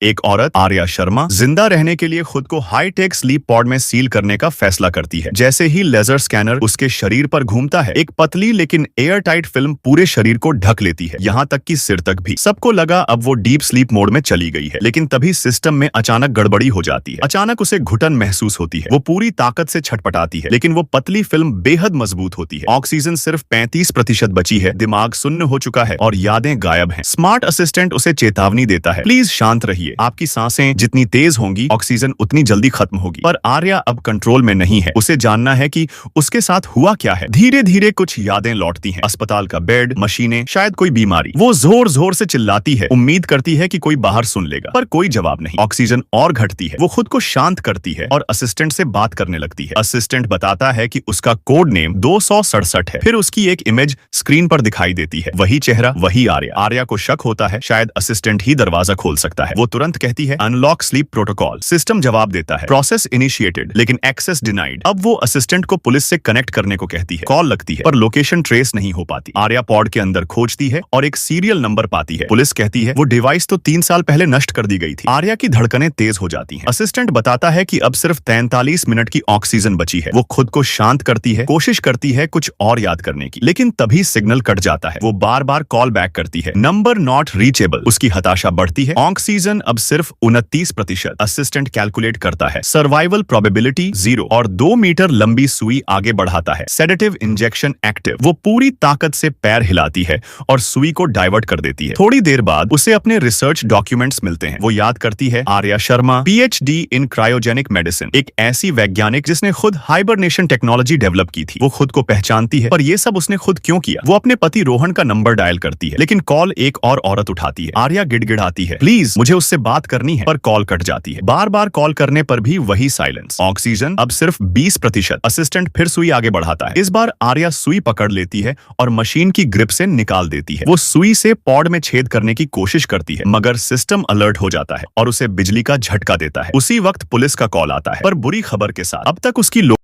एक औरत आर्या शर्मा जिंदा रहने के लिए खुद को हाईटेक स्लीप पॉड में सील करने का फैसला करती है। जैसे ही लेजर स्कैनर उसके शरीर पर घूमता है, एक पतली लेकिन एयर टाइट फिल्म पूरे शरीर को ढक लेती है, यहाँ तक कि सिर तक भी। सबको लगा अब वो डीप स्लीप मोड में चली गई है, लेकिन तभी सिस्टम में अचानक गड़बड़ी हो जाती है। अचानक उसे घुटन महसूस होती है। वो पूरी ताकत से छटपटाती है, लेकिन वो पतली फिल्म बेहद मजबूत होती है। ऑक्सीजन सिर्फ 35% बची है, दिमाग सुन्न हो चुका है और यादें गायब हैं। स्मार्ट असिस्टेंट उसे चेतावनी देता है, प्लीज शांत रहिए, आपकी सांसें जितनी तेज होंगी ऑक्सीजन उतनी जल्दी खत्म होगी। पर आर्या अब कंट्रोल में नहीं है। उसे जानना है कि उसके साथ हुआ क्या है। धीरे धीरे कुछ यादें लौटती हैं। अस्पताल का बेड, मशीनें, शायद कोई बीमारी। वो जोर जोर से चिल्लाती है, उम्मीद करती है कि कोई बाहर सुन लेगा, पर कोई जवाब नहीं। ऑक्सीजन और घटती है। वो खुद को शांत करती है और असिस्टेंट से बात करने लगती है। असिस्टेंट बताता है कि उसका कोड नेम 267 है। फिर उसकी एक इमेज स्क्रीन पर दिखाई देती है। वही चेहरा, वही आर्या। आर्या को शक होता है शायद असिस्टेंट ही दरवाजा खोल सकता है। वो तुरंत कहती है अनलॉक स्लीप प्रोटोकॉल। सिस्टम जवाब देता है प्रोसेस इनिशिएटेड, लेकिन एक्सेस डिनाइड। अब वो असिस्टेंट को पुलिस से कनेक्ट करने को कहती है। कॉल लगती है पर लोकेशन ट्रेस नहीं हो पाती। आर्या पॉड के अंदर खोजती है और एक सीरियल नंबर पाती है। पुलिस कहती है वो डिवाइस तो 3 साल पहले नष्ट कर दी गई थी। आर्या की धड़कनें तेज हो जाती हैं। असिस्टेंट बताता है कि अब सिर्फ 43 मिनट की ऑक्सीजन बची है। वो खुद को शांत करती है, कोशिश करती है कुछ और याद करने की, लेकिन तभी सिग्नल कट जाता है। वो बार बार कॉल बैक करती है, नंबर नॉट रीचेबल। उसकी हताशा बढ़ती है। ऑक्सीजन अब सिर्फ 29%। असिस्टेंट कैलकुलेट करता है सर्वाइवल प्रोबेबिलिटी 0 और 2 मीटर लंबी सुई आगे बढ़ाता है। Sedative injection active. वो पूरी ताकत से पैर हिलाती है और सुई को डाइवर्ट कर देती है। थोड़ी देर बाद उसे अपने रिसर्च डॉक्यूमेंट्स मिलते हैं। वो याद करती है आर्या शर्मा, PhD इन क्रायोजेनिक मेडिसिन, एक ऐसी वैज्ञानिक जिसने खुद हाइबरनेशन टेक्नोलॉजी डेवलप की थी। वो खुद को पहचानती है, पर ये सब उसने खुद क्यों किया। वो अपने पति रोहन का नंबर डायल करती है, लेकिन कॉल एक और औरत उठाती है। आर्या गिड़गिड़ाती है, प्लीज मुझे उससे बात करनी है, पर कॉल कट जाती है। बार बार कॉल करने पर भी वही साइलेंस। ऑक्सीजन अब सिर्फ 20%। असिस्टेंट फिर सुई आगे बढ़ाता है। इस बार आर्या सुई पकड़ लेती है और मशीन की ग्रिप से निकाल देती है। वो सुई से पॉड में छेद करने की कोशिश करती है, मगर सिस्टम अलर्ट हो जाता है और उसे बिजली का झटका देता है। उसी वक्त पुलिस का कॉल आता है, पर बुरी खबर के साथ। अब तक उसकी